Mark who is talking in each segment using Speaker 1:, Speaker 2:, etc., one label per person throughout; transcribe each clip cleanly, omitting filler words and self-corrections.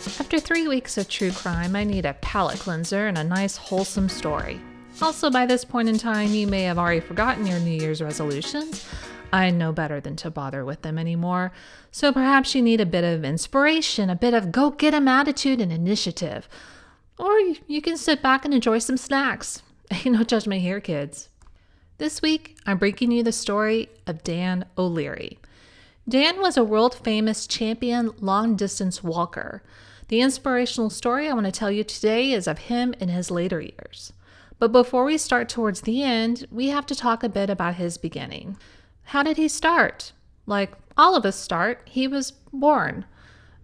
Speaker 1: After 3 weeks of true crime, I need a palate cleanser and a nice wholesome story. Also, by this point in time, you may have already forgotten your New Year's resolutions. I know better than to bother with them anymore. So perhaps you need a bit of inspiration, a bit of go-get-em attitude and initiative. Or you can sit back and enjoy some snacks. Ain't no judgment here, kids. This week, I'm bringing you the story of DanO'Leary. Dan was a world-famous champion long-distance walker. The inspirational story I want to tell you today is of him in his later years. But before we start towards the end, we have to talk a bit about his beginning. How did he start? Like all of us start, he was born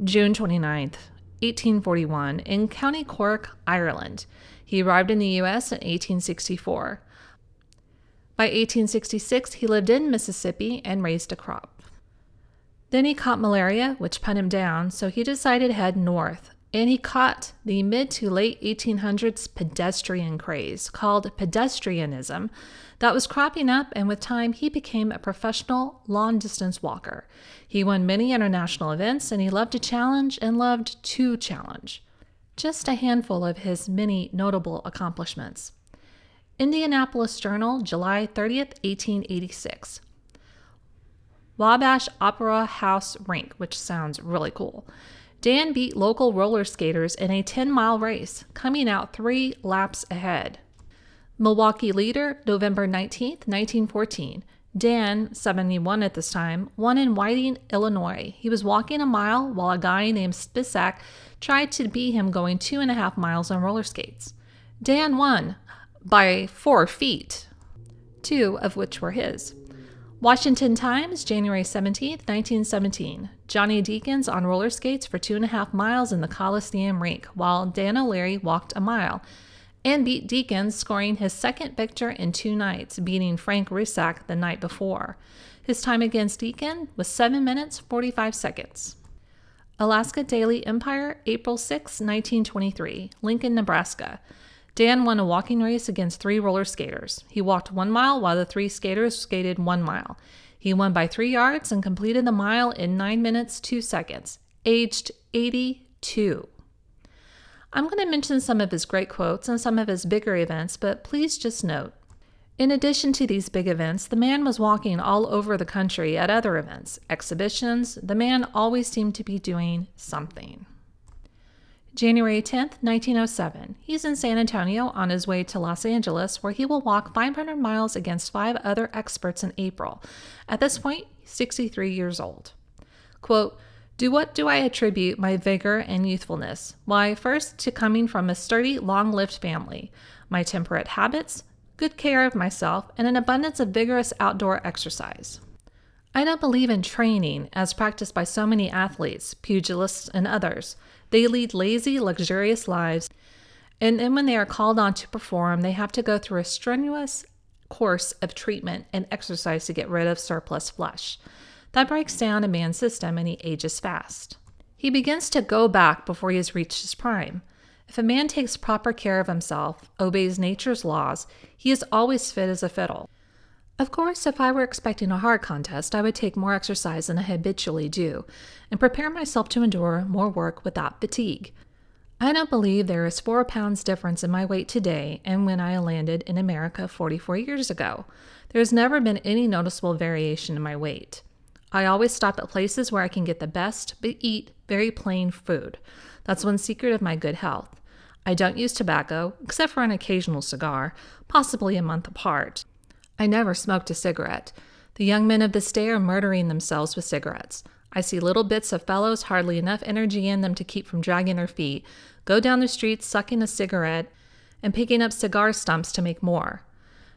Speaker 1: June 29th, 1841, in County Cork, Ireland. He arrived in the U.S. in 1864. By 1866, he lived in Mississippi and raised a crop. Then he caught malaria, which put him down, so he decided to head north. And he caught the mid to late 1800s pedestrian craze, called pedestrianism, that was cropping up, and with time, he became a professional long-distance walker. He won many international events, and he loved to challenge and loved to challenge. Just a handful of his many notable accomplishments. Indianapolis Journal, July 30th, 1886. Wabash Opera House Rink, which sounds really cool. Dan beat local roller skaters in a 10-mile race, coming out 3 laps ahead. Milwaukee Leader, November 19th, 1914. Dan, 71 at this time, won in Whiting, Illinois. He was walking a mile while a guy named Spisak tried to beat him going 2.5 miles on roller skates. Dan won by 4 feet, 2 of which were his. Washington Times, January 17, 1917. Johnny Deakins on roller skates for 2.5 miles in the Coliseum rink, while DanO'Leary walked a mile, and beat Deakins, scoring his second victory in 2 nights, beating Frank Rusak the night before. His time against Deakin was 7 minutes, 45 seconds. Alaska Daily Empire, April 6, 1923. Lincoln, Nebraska. Dan won a walking race against 3 roller skaters. He walked 1 mile while the 3 skaters skated 1 mile. He won by 3 yards and completed the mile in 9 minutes, 2 seconds, aged 82. I'm going to mention some of his great quotes and some of his bigger events, but please just note, in addition to these big events, the man was walking all over the country at other events, exhibitions. The man always seemed to be doing something. January 10th, 1907. He's in San Antonio on his way to Los Angeles, where he will walk 500 miles against 5 other experts in April. At this point, he's 63 years old. Quote, "To what do I attribute my vigor and youthfulness? Why, first, to coming from a sturdy, long-lived family, my temperate habits, good care of myself, and an abundance of vigorous outdoor exercise. I don't believe in training, as practiced by so many athletes, pugilists, and others. They lead lazy, luxurious lives, and then when they are called on to perform, they have to go through a strenuous course of treatment and exercise to get rid of surplus flesh. That breaks down a man's system, and he ages fast. He begins to go back before he has reached his prime. If a man takes proper care of himself, obeys nature's laws, he is always fit as a fiddle. Of course, if I were expecting a hard contest, I would take more exercise than I habitually do, and prepare myself to endure more work without fatigue. I don't believe there is 4 pounds difference in my weight today and when I landed in America 44 years ago. There has never been any noticeable variation in my weight. I always stop at places where I can get the best, but eat very plain food. That's one secret of my good health. I don't use tobacco, except for an occasional cigar, possibly a month apart. I never smoked a cigarette. The young men of this day are murdering themselves with cigarettes. I see little bits of fellows, hardly enough energy in them to keep from dragging their feet, go down the street sucking a cigarette and picking up cigar stumps to make more.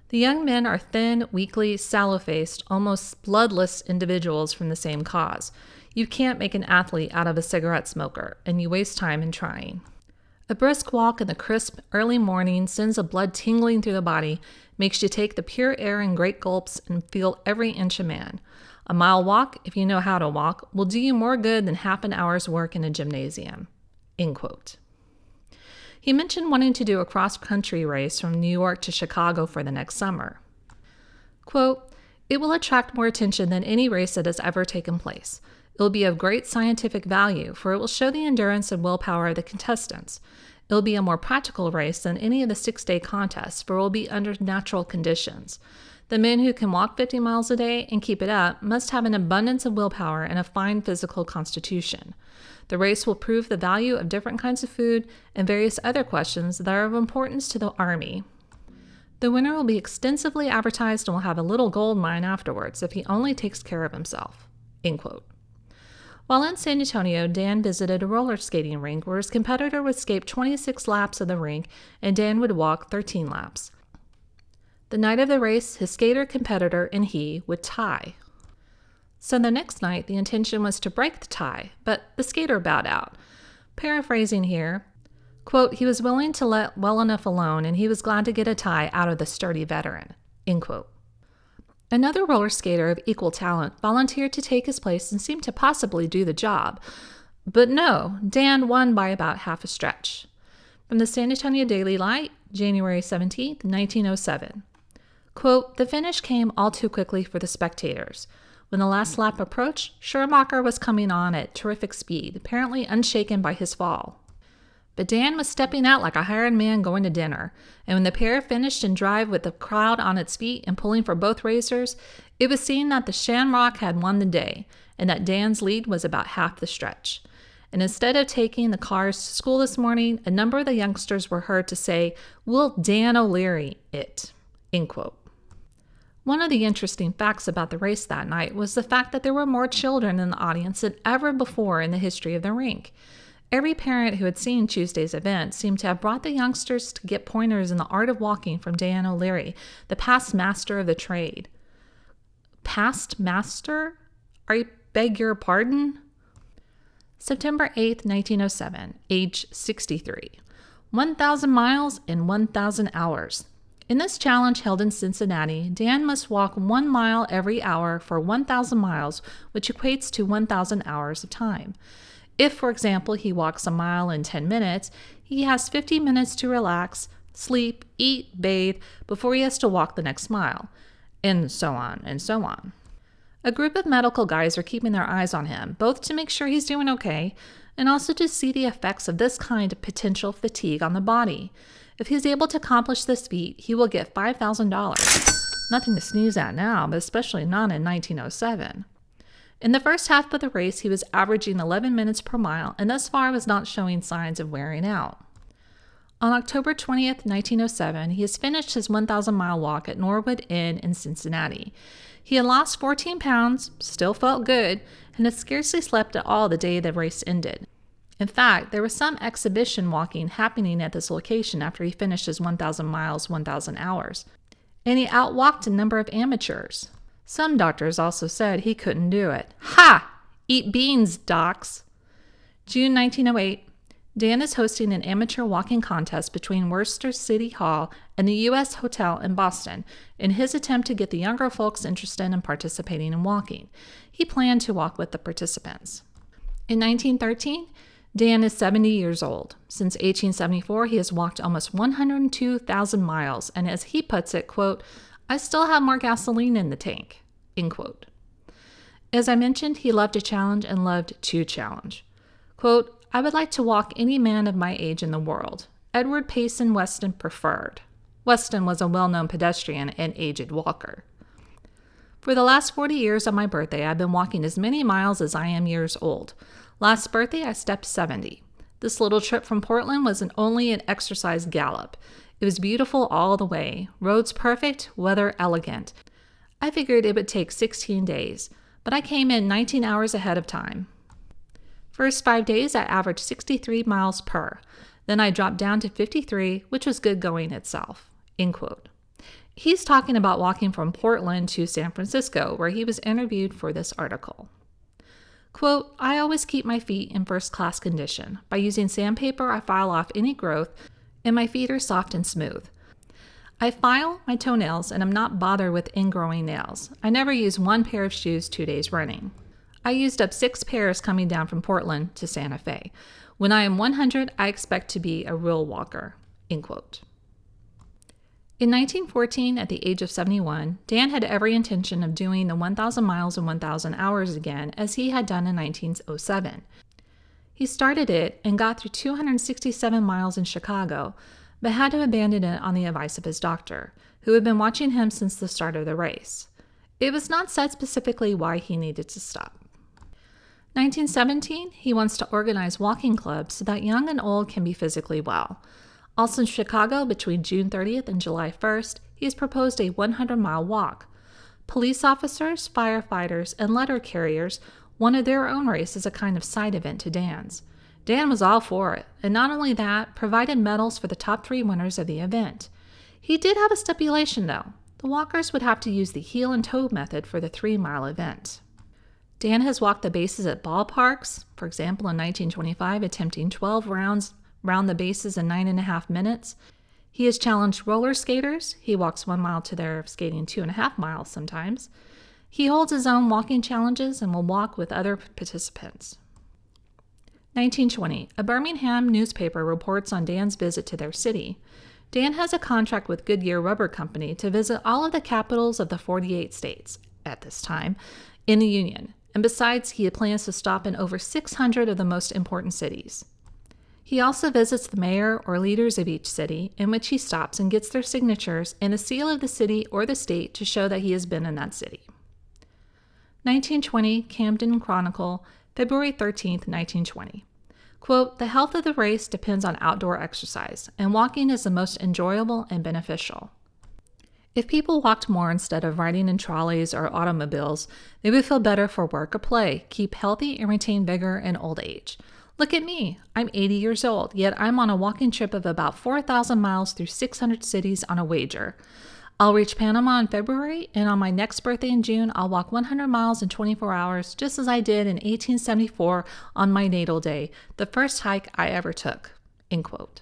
Speaker 1: The young men are thin, weakly, sallow-faced, almost bloodless individuals from the same cause. You can't make an athlete out of a cigarette smoker, and you waste time in trying. A brisk walk in the crisp, early morning sends the blood tingling through the body, makes you take the pure air in great gulps and feel every inch a man. A mile walk, if you know how to walk, will do you more good than half an hour's work in a gymnasium." End quote. He mentioned wanting to do a cross-country race from New York to Chicago for the next summer. Quote, "It will attract more attention than any race that has ever taken place. It will be of great scientific value, for it will show the endurance and willpower of the contestants. It will be a more practical race than any of the 6-day contests, for it will be under natural conditions. The men who can walk 50 miles a day and keep it up must have an abundance of willpower and a fine physical constitution. The race will prove the value of different kinds of food and various other questions that are of importance to the Army. The winner will be extensively advertised and will have a little gold mine afterwards if he only takes care of himself." End quote. While in San Antonio, Dan visited a roller skating rink where his competitor would skate 26 laps of the rink and Dan would walk 13 laps. The night of the race, his skater competitor and he would tie. So the next night, the intention was to break the tie, but the skater bowed out. Paraphrasing here, quote, "He was willing to let well enough alone, and he was glad to get a tie out of the sturdy veteran." End quote. Another roller skater of equal talent volunteered to take his place and seemed to possibly do the job. But no, Dan won by about half a stretch. From the San Antonio Daily Light, January 17, 1907. Quote, "The finish came all too quickly for the spectators. When the last lap approached, Schumacher was coming on at terrific speed, apparently unshaken by his fall. But Dan was stepping out like a hired man going to dinner, and when the pair finished in drive with the crowd on its feet and pulling for both racers, it was seen that the Shamrock had won the day, and that Dan's lead was about half the stretch. And instead of taking the cars to school this morning, a number of the youngsters were heard to say, 'We'll DanO'Leary it.'" End quote. One of the interesting facts about the race that night was the fact that there were more children in the audience than ever before in the history of the rink. Every parent who had seen Tuesday's event seemed to have brought the youngsters to get pointers in the art of walking from DanO'Leary, the past master of the trade. Past master? I beg your pardon? September 8, 1907, age 63. 1,000 miles in 1,000 hours. In this challenge held in Cincinnati, Dan must walk 1 mile every hour for 1,000 miles, which equates to 1,000 hours of time. If, for example, he walks a mile in 10 minutes, he has 50 minutes to relax, sleep, eat, bathe, before he has to walk the next mile, and so on and so on. A group of medical guys are keeping their eyes on him, both to make sure he's doing okay, and also to see the effects of this kind of potential fatigue on the body. If he's able to accomplish this feat, he will get $5,000. Nothing to sneeze at now, but especially not in 1907. In the first half of the race, he was averaging 11 minutes per mile, and thus far was not showing signs of wearing out. On October 20th, 1907, he has finished his 1,000-mile walk at Norwood Inn in Cincinnati. He had lost 14 pounds, still felt good, and had scarcely slept at all the day the race ended. In fact, there was some exhibition walking happening at this location after he finished his 1,000 miles, 1,000 hours. And he outwalked a number of amateurs. Some doctors also said he couldn't do it. Ha! Eat beans, docs! June 1908, Dan is hosting an amateur walking contest between Worcester City Hall and the U.S. Hotel in Boston in his attempt to get the younger folks interested in participating in walking. He planned to walk with the participants. In 1913, Dan is 70 years old. Since 1874, he has walked almost 102,000 miles, and as he puts it, quote, "I still have more gasoline in the tank," end quote. As I mentioned, he loved a challenge and loved to challenge. Quote, "I would like to walk any man of my age in the world. Edward Payson Weston preferred." Weston was a well-known pedestrian and aged walker. "For the last 40 years on my birthday, I've been walking as many miles as I am years old. Last birthday, I stepped 70. This little trip from Portland was only an exercise gallop. It was beautiful all the way, roads perfect, weather elegant. I figured it would take 16 days, but I came in 19 hours ahead of time. First 5 days, I averaged 63 miles per. Then I dropped down to 53, which was good going itself." End quote. He's talking about walking from Portland to San Francisco, where he was interviewed for this article. Quote, "I always keep my feet in first-class condition. By using sandpaper, I file off any growth, and my feet are soft and smooth. I file my toenails and am not bothered with ingrowing nails. I never use one pair of shoes 2 days running. I used up 6 pairs coming down from Portland to Santa Fe. When I am 100, I expect to be a real walker." End quote. In 1914, at the age of 71, Dan had every intention of doing the 1,000 miles in 1,000 hours again, as he had done in 1907. He started it and got through 267 miles in Chicago, but had to abandon it on the advice of his doctor, who had been watching him since the start of the race. It was not said specifically why he needed to stop. 1917, he wants to organize walking clubs so that young and old can be physically well. Also in Chicago, between June 30th and July 1st, he has proposed a 100-mile walk. Police officers, firefighters, and letter carriers wanted their own race as a kind of side event to Dan's. Dan was all for it, and not only that, provided medals for the top 3 winners of the event. He did have a stipulation, though. The walkers would have to use the heel and toe method for the 3-mile event. Dan has walked the bases at ballparks, for example in 1925, attempting 12 rounds round the bases in 9.5 minutes. He has challenged roller skaters. He walks 1 mile to their skating 2.5 miles sometimes. He holds his own walking challenges and will walk with other participants. 1920, a Birmingham newspaper reports on Dan's visit to their city. Dan has a contract with Goodyear Rubber Company to visit all of the capitals of the 48 states, at this time, in the Union, and besides, he plans to stop in over 600 of the most important cities. He also visits the mayor or leaders of each city, in which he stops and gets their signatures and a seal of the city or the state to show that he has been in that city. 1920, Camden Chronicle, February 13, 1920. Quote, "The health of the race depends on outdoor exercise, and walking is the most enjoyable and beneficial. If people walked more instead of riding in trolleys or automobiles, they would feel better for work or play, keep healthy, and retain vigor in old age. Look at me. I'm 80 years old, yet I'm on a walking trip of about 4,000 miles through 600 cities on a wager. I'll reach Panama in February, and on my next birthday in June, I'll walk 100 miles in 24 hours, just as I did in 1874 on my natal day, the first hike I ever took." End quote.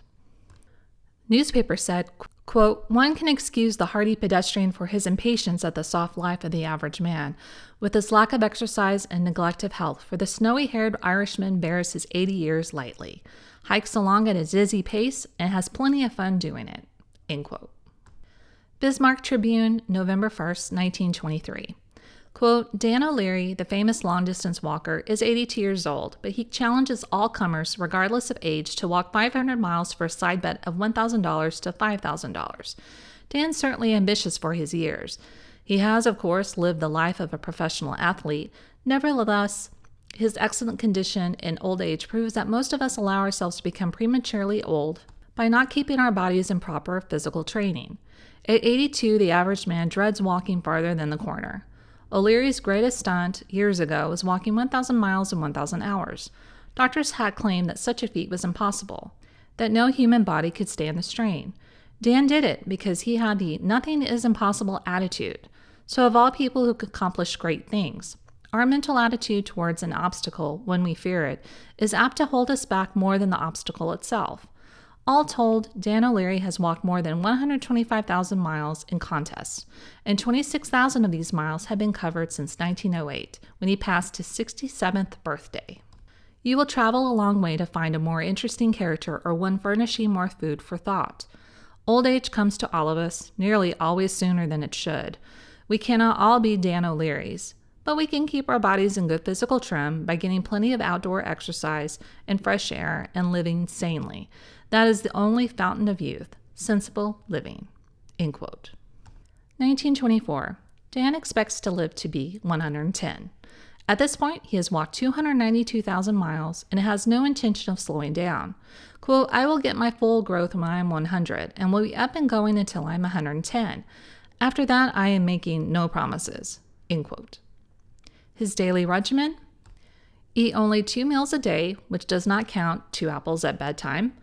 Speaker 1: Newspaper said, quote, "One can excuse the hardy pedestrian for his impatience at the soft life of the average man, with his lack of exercise and neglect of health, for the snowy-haired Irishman bears his 80 years lightly, hikes along at a dizzy pace, and has plenty of fun doing it." End quote. Bismarck Tribune, November 1st, 1923. Quote, "DanO'Leary, the famous long-distance walker, is 82 years old, but he challenges all comers, regardless of age, to walk 500 miles for a side bet of $1,000 to $5,000. Dan's certainly ambitious for his years. He has, of course, lived the life of a professional athlete. Nevertheless, his excellent condition in old age proves that most of us allow ourselves to become prematurely old by not keeping our bodies in proper physical training. At 82, the average man dreads walking farther than the corner. O'Leary's greatest stunt years ago was walking 1,000 miles in 1,000 hours. Doctors had claimed that such a feat was impossible, that no human body could stand the strain. Dan did it because he had the nothing is impossible attitude. So of all people who could accomplish great things, our mental attitude towards an obstacle, when we fear it, is apt to hold us back more than the obstacle itself. All told, DanO'Leary has walked more than 125,000 miles in contests, and 26,000 of these miles have been covered since 1908, when he passed his 67th birthday. You will travel a long way to find a more interesting character or one furnishing more food for thought. Old age comes to all of us, nearly always sooner than it should. We cannot all be DanO'Learys, but we can keep our bodies in good physical trim by getting plenty of outdoor exercise and fresh air and living sanely. That is the only fountain of youth, sensible living." End quote. 1924. Dan expects to live to be 110. At this point, he has walked 292,000 miles and has no intention of slowing down. Quote, "I will get my full growth when I am 100 and will be up and going until I'm 110. After that, I am making no promises." End quote. His daily regimen? Eat only 2 meals a day, which does not count 2 apples at bedtime.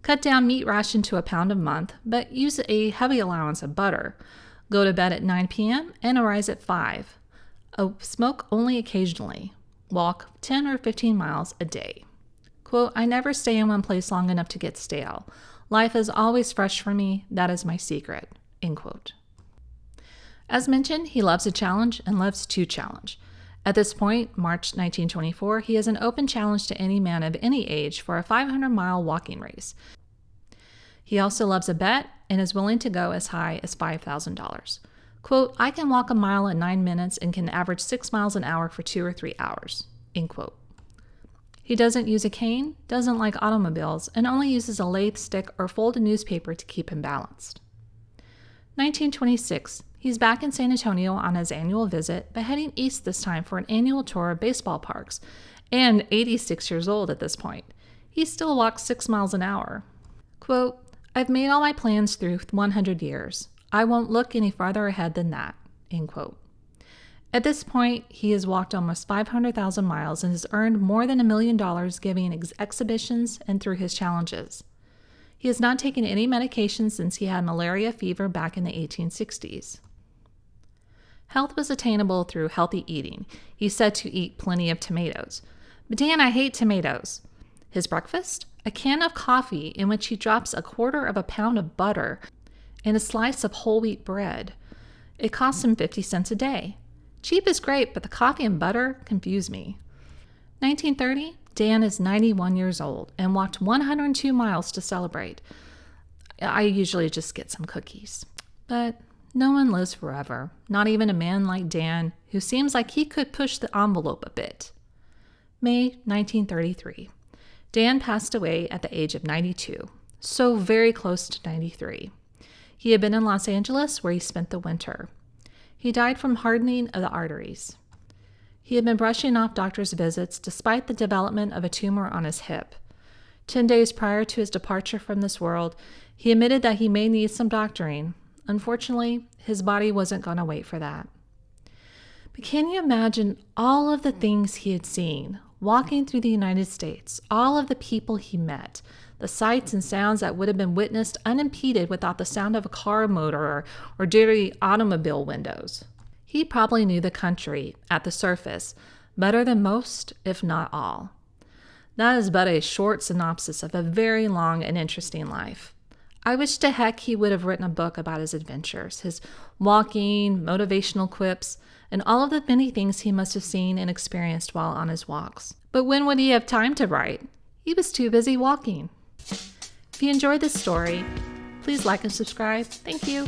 Speaker 1: Cut down meat ration to a pound a month, but use a heavy allowance of butter. Go to bed at 9 p.m. and arise at 5. Smoke only occasionally. Walk 10 or 15 miles a day. Quote, "I never stay in one place long enough to get stale. Life is always fresh for me. That is my secret." End quote. As mentioned, he loves a challenge and loves to challenge. At this point, March 1924, he has an open challenge to any man of any age for a 500-mile walking race. He also loves a bet and is willing to go as high as $5,000. Quote, I can walk a mile in 9 minutes and can average 6 miles an hour for 2 or 3 hours, end quote. He doesn't use a cane, doesn't like automobiles, and only uses a lathe stick or folded newspaper to keep him balanced. 1926, he's back in San Antonio on his annual visit, but heading east this time for an annual tour of baseball parks, and 86 years old at this point. He still walks 6 miles an hour. Quote, I've made all my plans through 100 years. I won't look any farther ahead than that, end quote. At this point, he has walked almost 500,000 miles and has earned more than $1 million giving exhibitions and through his challenges. He has not taken any medication since he had malaria fever back in the 1860s. Health was attainable through healthy eating. He's said to eat plenty of tomatoes. But Dan, I hate tomatoes. His breakfast? A can of coffee in which he drops 1/4 pound of butter and a slice of whole wheat bread. It costs him 50 cents a day. Cheap is great, but the coffee and butter confuse me. 1930, Dan is 91 years old and walked 102 miles to celebrate. I usually just get some cookies. But no one lives forever, not even a man like Dan, who seems like he could push the envelope a bit. May 1933. Dan passed away at the age of 92, so very close to 93. He had been in Los Angeles, where he spent the winter. He died from hardening of the arteries. He had been brushing off doctor's visits despite the development of a tumor on his hip. 10 days prior to his departure from this world, he admitted that he may need some doctoring. Unfortunately, his body wasn't going to wait for that. But can you imagine all of the things he had seen, walking through the United States, all of the people he met, the sights and sounds that would have been witnessed unimpeded without the sound of a car motor or dirty automobile windows? He probably knew the country, at the surface, better than most, if not all. That is but a short synopsis of a very long and interesting life. I wish to heck he would have written a book about his adventures, his walking, motivational quips, and all of the many things he must have seen and experienced while on his walks. But when would he have time to write? He was too busy walking. If you enjoyed this story, please like and subscribe. Thank you.